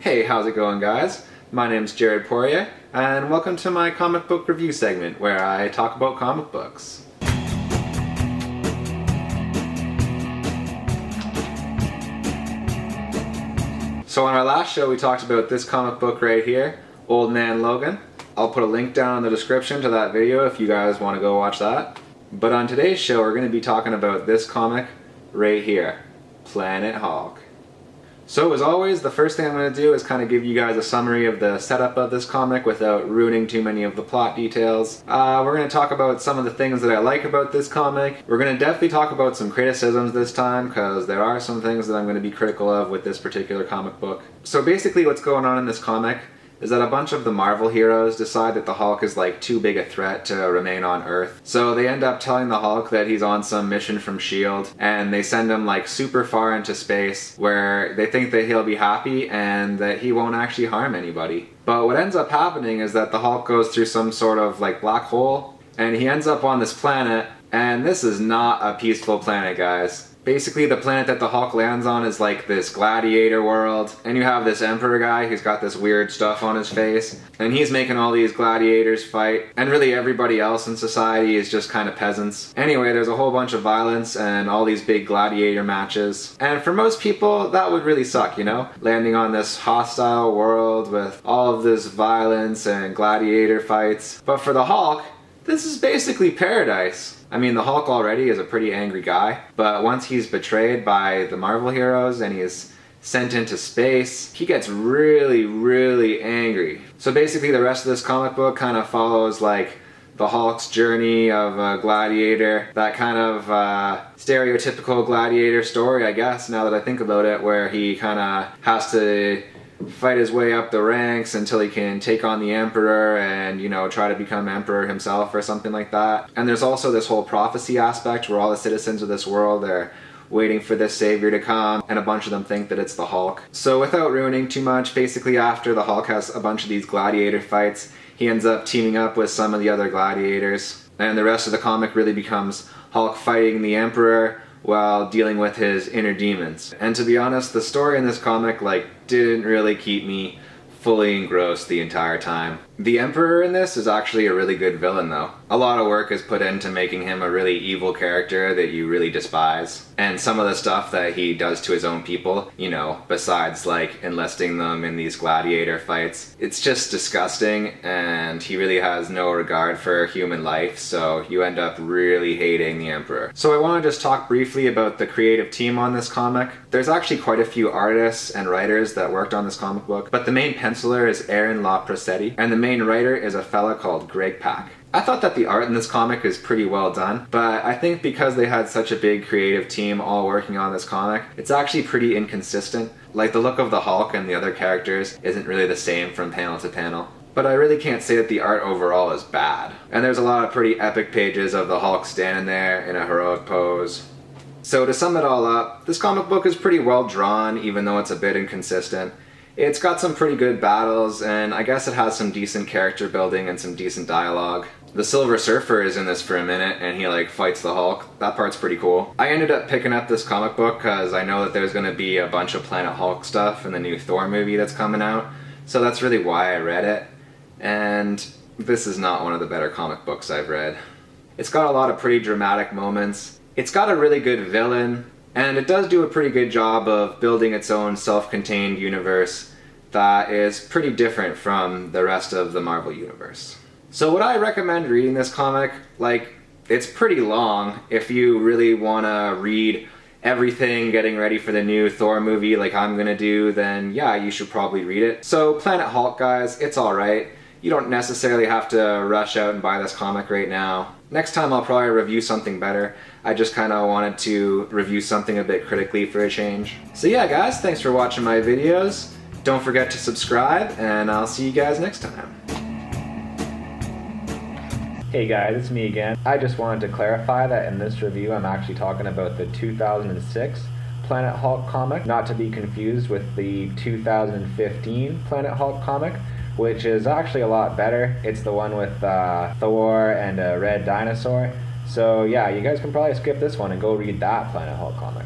Hey, how's it going, guys? My name's Jared Poirier, and welcome to my comic book review segment where I talk about comic books. So on our last show we talked about this comic book right here, Old Man Logan. I'll put a link down in the description to that video if you guys want to go watch that. But on today's show we're going to be talking about this comic right here, Planet Hulk. So as always, the first thing I'm going to do is kind of give you guys a summary of the setup of this comic without ruining too many of the plot details. We're going to talk about some of the things that I like about this comic. We're going to definitely talk about some criticisms this time, because there are some things that I'm going to be critical of with this particular comic book. So basically what's going on in this comic is that a bunch of the Marvel heroes decide that the Hulk is like too big a threat to remain on Earth. So they end up telling the Hulk that he's on some mission from S.H.I.E.L.D. and they send him like super far into space where they think that he'll be happy and that he won't actually harm anybody. But what ends up happening is that the Hulk goes through some sort of like black hole and he ends up on this planet, and this is not a peaceful planet, guys. Basically, the planet that the Hulk lands on is like this gladiator world, and you have this emperor guy who's got this weird stuff on his face, and he's making all these gladiators fight, and really everybody else in society is just kind of peasants. Anyway, there's a whole bunch of violence and all these big gladiator matches, and for most people that would really suck, you know? Landing on this hostile world with all of this violence and gladiator fights. But for the Hulk, this is basically paradise. I mean, the Hulk already is a pretty angry guy, but once he's betrayed by the Marvel heroes and he is sent into space, he gets really, really angry. So basically the rest of this comic book kind of follows like the Hulk's journey of a gladiator, that kind of stereotypical gladiator story, I guess, now that I think about it, where he kind of has to fight his way up the ranks until he can take on the Emperor and, you know, try to become Emperor himself or something like that. And there's also this whole prophecy aspect where all the citizens of this world are waiting for this savior to come, and a bunch of them think that it's the Hulk. So without ruining too much, basically after the Hulk has a bunch of these gladiator fights, he ends up teaming up with some of the other gladiators, and the rest of the comic really becomes Hulk fighting the Emperor while dealing with his inner demons. And to be honest, the story in this comic didn't really keep me fully engrossed the entire time. The Emperor in this is actually a really good villain though. A lot of work is put into making him a really evil character that you really despise. And some of the stuff that he does to his own people, you know, besides like enlisting them in these gladiator fights, it's just disgusting, and he really has no regard for human life, so you end up really hating the Emperor. So I want to just talk briefly about the creative team on this comic. There's actually quite a few artists and writers that worked on this comic book, but the main penciler is Aaron LaProcetti, and the main writer is a fella called Greg Pak. I thought that the art in this comic is pretty well done, but I think because they had such a big creative team all working on this comic, it's actually pretty inconsistent. Like, the look of the Hulk and the other characters isn't really the same from panel to panel. But I really can't say that the art overall is bad. And there's a lot of pretty epic pages of the Hulk standing there in a heroic pose. So to sum it all up, this comic book is pretty well drawn, even though it's a bit inconsistent. It's got some pretty good battles, and I guess it has some decent character building and some decent dialogue. The Silver Surfer is in this for a minute, and he fights the Hulk. That part's pretty cool. I ended up picking up this comic book because I know that there's going to be a bunch of Planet Hulk stuff in the new Thor movie that's coming out, so that's really why I read it. And this is not one of the better comic books I've read. It's got a lot of pretty dramatic moments. It's got a really good villain, and it does do a pretty good job of building its own self-contained universe that is pretty different from the rest of the Marvel universe. So would I recommend reading this comic? It's pretty long. If you really want to read everything getting ready for the new Thor movie like I'm gonna do, then yeah, you should probably read it. So Planet Hulk, guys, it's alright. You don't necessarily have to rush out and buy this comic right now. Next time I'll probably review something better. I just kind of wanted to review something a bit critically for a change. So yeah, guys, thanks for watching my videos. Don't forget to subscribe, and I'll see you guys next time. Hey guys, it's me again. I just wanted to clarify that in this review I'm actually talking about the 2006 Planet Hulk comic, not to be confused with the 2015 Planet Hulk comic, which is actually a lot better. It's the one with Thor and a red dinosaur. So yeah, you guys can probably skip this one and go read that Planet Hulk comic.